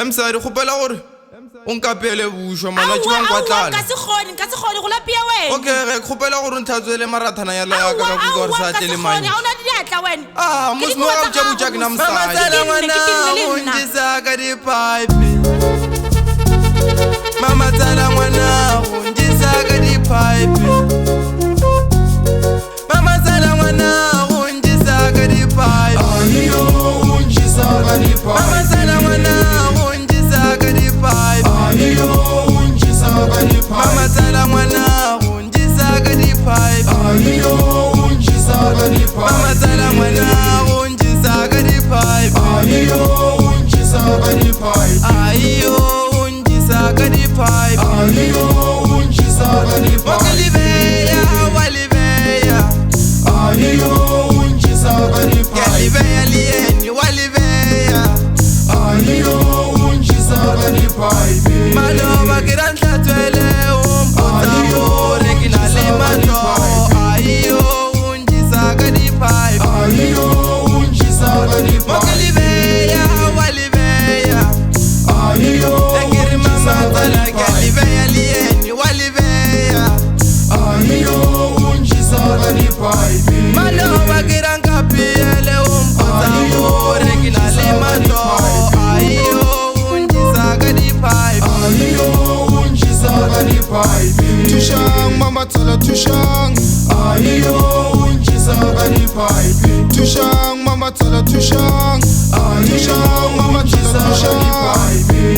Msadi kgopela gore o nkapele bušwa malatši wa nkwatlana. Nka se kgone go lapia wena. Okay, ge kgopela gore nthatswele marathana ya loya ka kuka gore sa tle le mane. Ha ona diatla wena. Mosimo ga o tšabutša ke na mosadi. Mamatala ngwana o ntšesa ka dipipe. Mamatala ngwana o ntšesa ka dipipe. Mamatala ngwana o ntšesa ka dipipe. Ayo o ntšesa ka dipipe. Mamatala ngwana o ntšesa ka dipipe. Ayo o ntšesa ka dipipe. Mamatala ngwana o ntšesa ka dipipe. Ayo o ntšesa ka dipipe. Mamatala ngwana o ntšesa ka dipipe. Ayo o ntšesa ka dipipe. Ayo o ntšesa ka dipipe. Ayo o ntšesa ka dipipe. Wakalibeya walibeya. Ayo o ntšesa ka dipipe. Yalibeya lieni walibeya. Ayo o ntšesa ka dipipe. Maloba ke ra ntlatswele o mpotsa gore ke na le matlo. Ayo o ntšesa ka dipipe. Ayo o ntšesa ka dipipe. Wakalibeya walibeya. Ayo o Tekiri mamatala ke alibeya lieni walibeya. Ayo o ntšesa ka dipipe. Maloba ke ra nkapele o mpotsa gore ke na le matlo. Ayo o ntšesa ka dipipe. Ayo o ntšesa ka dipipe. Tushang Mamatala tushang. Ayo o ntšesa ka dipipe. Tushang Mamatala tushang. Tushang Mamatala tushang.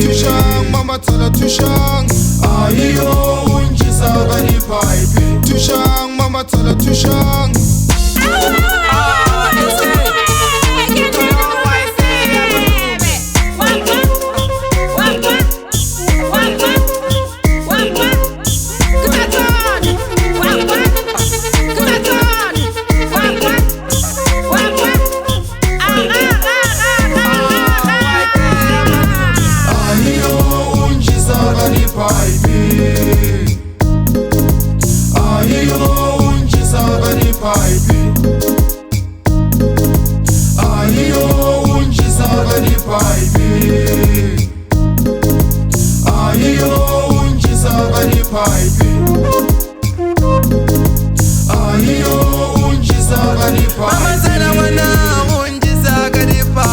Tushang Mamatala tushang. Ayo o ntšesa ka dipipe. Tushang Mamatala tushang. Mamatala ngwana o ntšesa ka dipipe.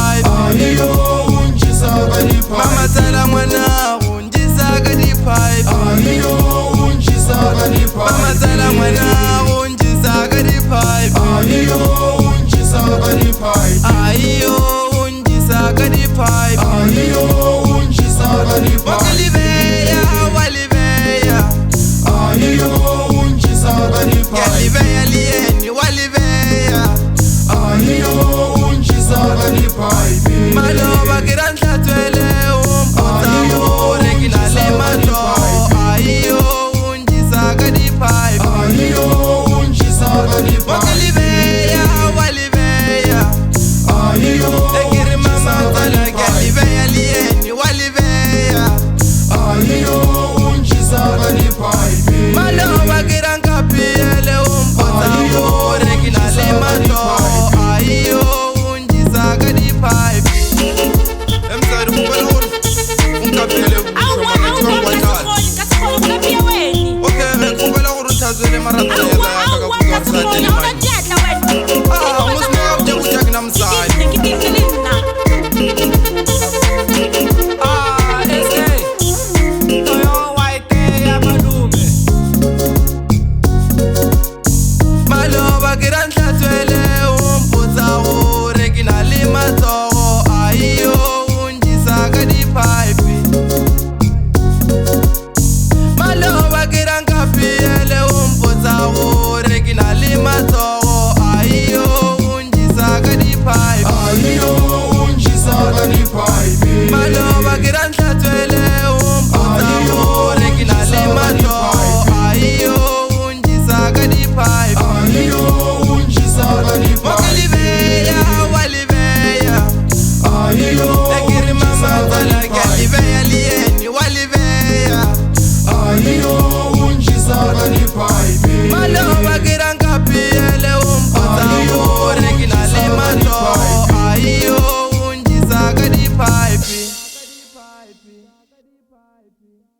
Mamatala ngwana o ntšesa ka dipipe. Mamatala ngwana o ntšesa ka dipipe. Ayo o ntšesa ka dipipe. Wakalibeya walibeya. Yalibeya lieni walibeya. Maloba ke ra ntlatswele o mpotsa gore ke na le matlo. Ayo o ntšesa ka dipipe. Wakalibeya walibeya. Tekiri mamatala ke alibeya lieni pipe.